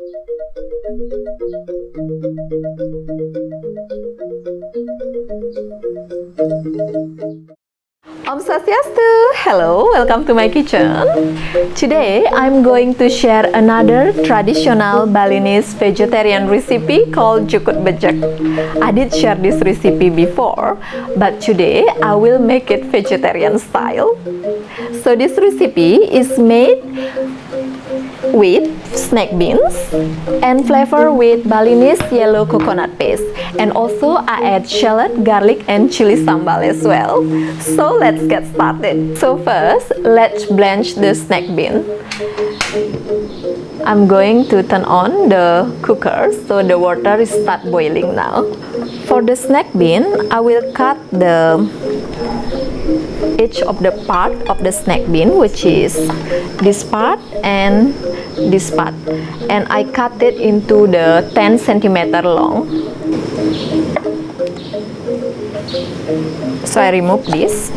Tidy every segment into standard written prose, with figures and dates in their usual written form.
Om Swastiastu! Hello, welcome to my kitchen. Today, I'm going to share another traditional Balinese vegetarian recipe called Jukut Bejek. I did share this recipe before, but today I will make it vegetarian style. So this recipe is made with snack beans and flavor with Balinese yellow coconut paste, and also I add shallot, garlic and chili sambal as well. So let's get started. So first, let's blanch the snack bean. I'm going to turn on the cooker so the water is start boiling now. For the snack bean, I will cut the each of the part of the snack bean, which is this part and this part, and I cut it into the 10 centimeter long. So I remove this.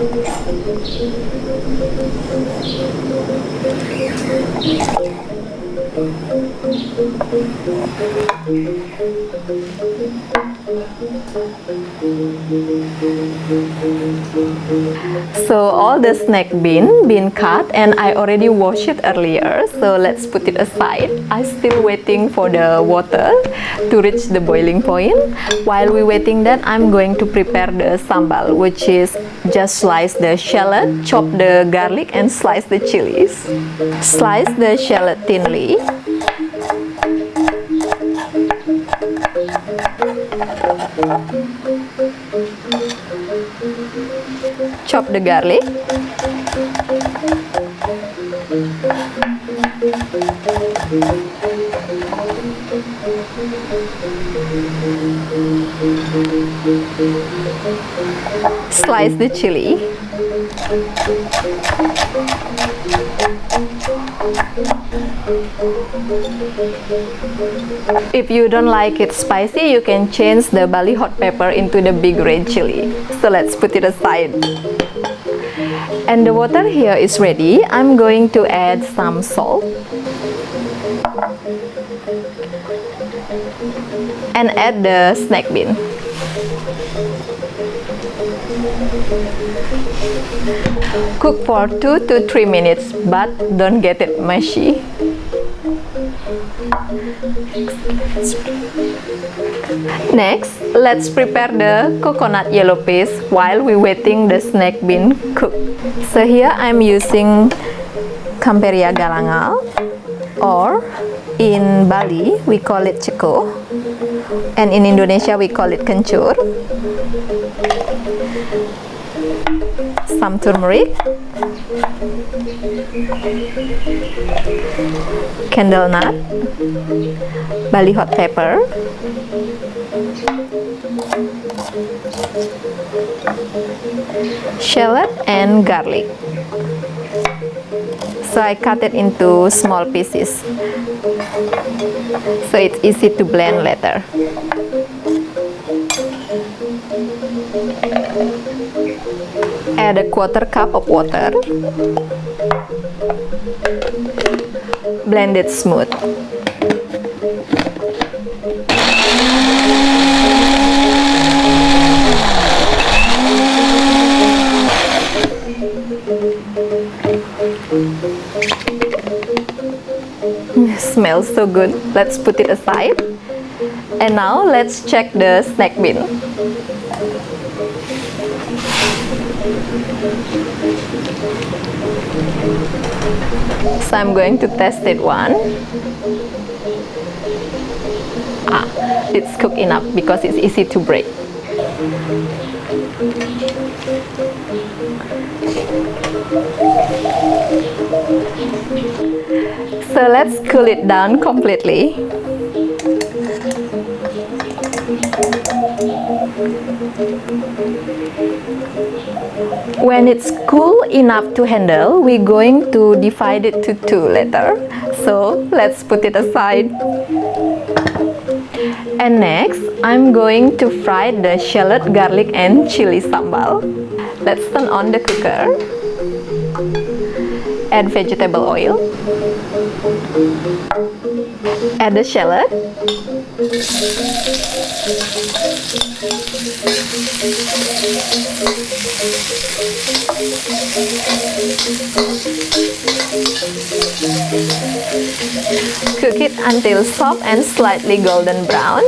So all the snack bean been cut and I already washed it earlier, so let's put it aside. I'm still waiting for the water to reach the boiling point. While we waiting that, I'm going to prepare the sambal, which is just slice the shallot, chop the garlic and slice the chilies. Slice the shallot thinly. Chop the garlic. Slice the chili. If you don't like it spicy, you can change the Bali hot pepper into the big red chili. So let's put it aside. And the water here is ready. I'm going to add some salt and add the snack bean. Cook for 2 to 3 minutes, but don't get it mushy. Next, let's prepare the coconut yellow paste while we're waiting the snack bean cook. So here I'm using Camperia galangal, or in Bali we call it ceko, and in Indonesia we call it kencur. Some turmeric, candle nut, Bali hot pepper, shallot and garlic. So I cut it into small pieces, so it's easy to blend later. Add a 1/4 cup of water. Blend it smooth. Smells so good. Let's put it aside. And now let's check the snack bean. So I'm going to test it one. It's cooked enough because it's easy to break. So let's cool it down completely. When it's cool enough to handle, we're going to divide it to 2 later. So let's put it aside. And next, I'm going to fry the shallot, garlic and chili sambal. Let's turn on the cooker. Add vegetable oil. Add the shallot. Cook it until soft and slightly golden brown.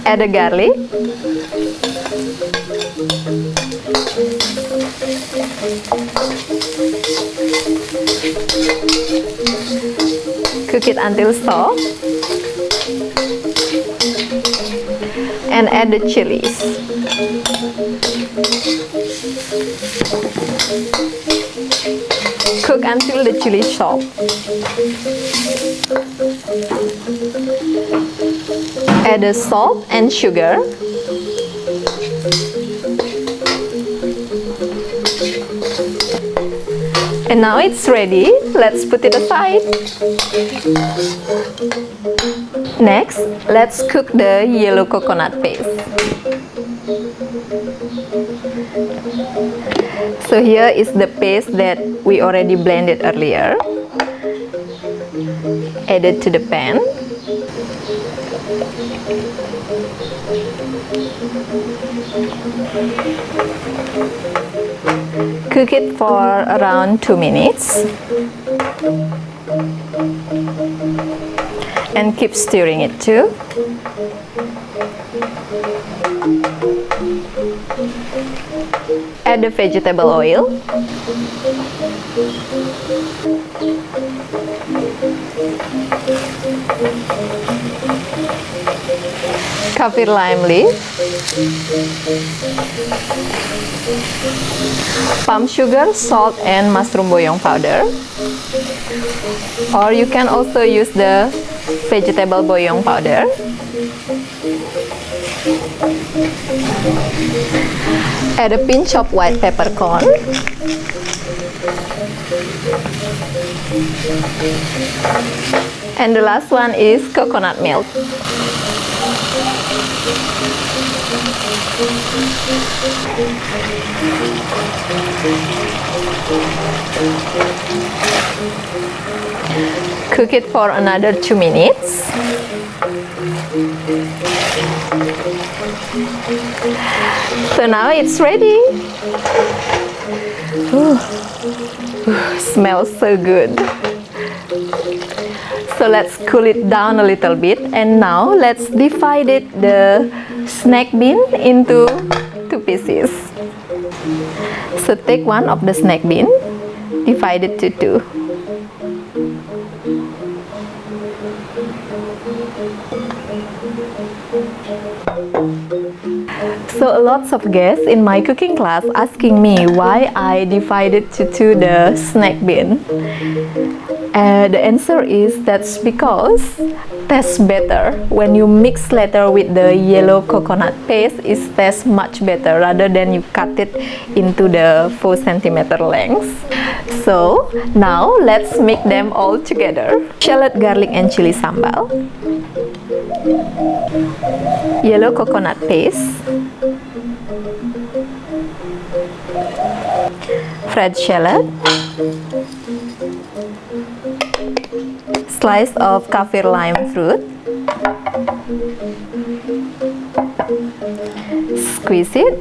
Add the garlic. Cook it until soft. And add the chilies. Cook until the chili soft. Add the salt and sugar. And now it's ready. Let's put it aside. Next, let's cook the yellow coconut paste. So here is the paste that we already blended earlier. Add it to the pan. Cook it for around 2 minutes. And keep stirring it too. Add the vegetable oil. Kaffir lime leaf. Palm sugar, salt, and mushroom boyong powder. Or you can also use the vegetable boyong powder. Add a pinch of white peppercorn. And the last one is coconut milk. Cook it for another 2 minutes. So now it's ready. Smells so good. So let's cool it down a little bit, and now let's divide the snack bean into 2 pieces. So take one of the snack bean, divide it to 2. So lots of guests in my cooking class asking me why I divided to 2 the snack bin. The answer is that's because tastes better. When you mix later with the yellow coconut paste, it tastes much better rather than you cut it into the 4 centimeter lengths. So now let's make them all together. Shallot, garlic, and chili sambal. Yellow coconut paste. Fried shallot. Slice of kaffir lime fruit. Squeeze it.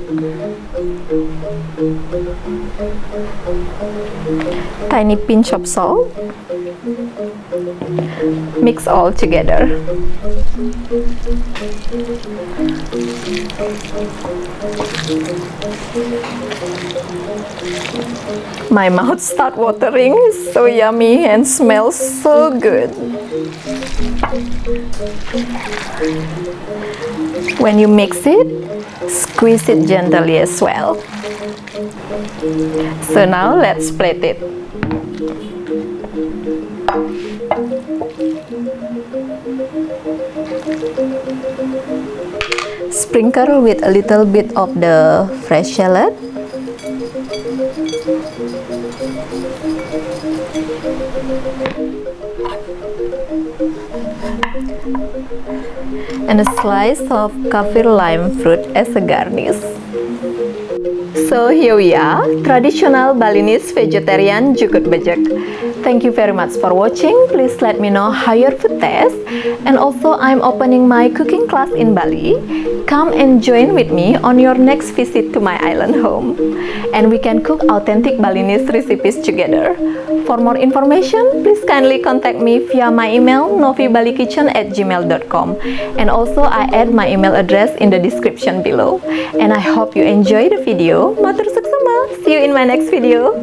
Tiny pinch of salt. Mix all together. My mouth starts watering. It's so yummy and smells so good. When you mix it, squeeze it gently as well. So now let's plate it. Sprinkle with a little bit of the fresh shallot. And a slice of kaffir lime fruit as a garnish. So here we are, traditional Balinese vegetarian jukut bejek. Thank you very much for watching. Please let me know how your food tastes. And also, I'm opening my cooking class in Bali. Come and join with me on your next visit to my island home. And we can cook authentic Balinese recipes together. For more information, please kindly contact me via my email novibalikitchen@gmail.com. And also, I add my email address in the description below. And I hope you enjoy the video. Matur suksema. See you in my next video.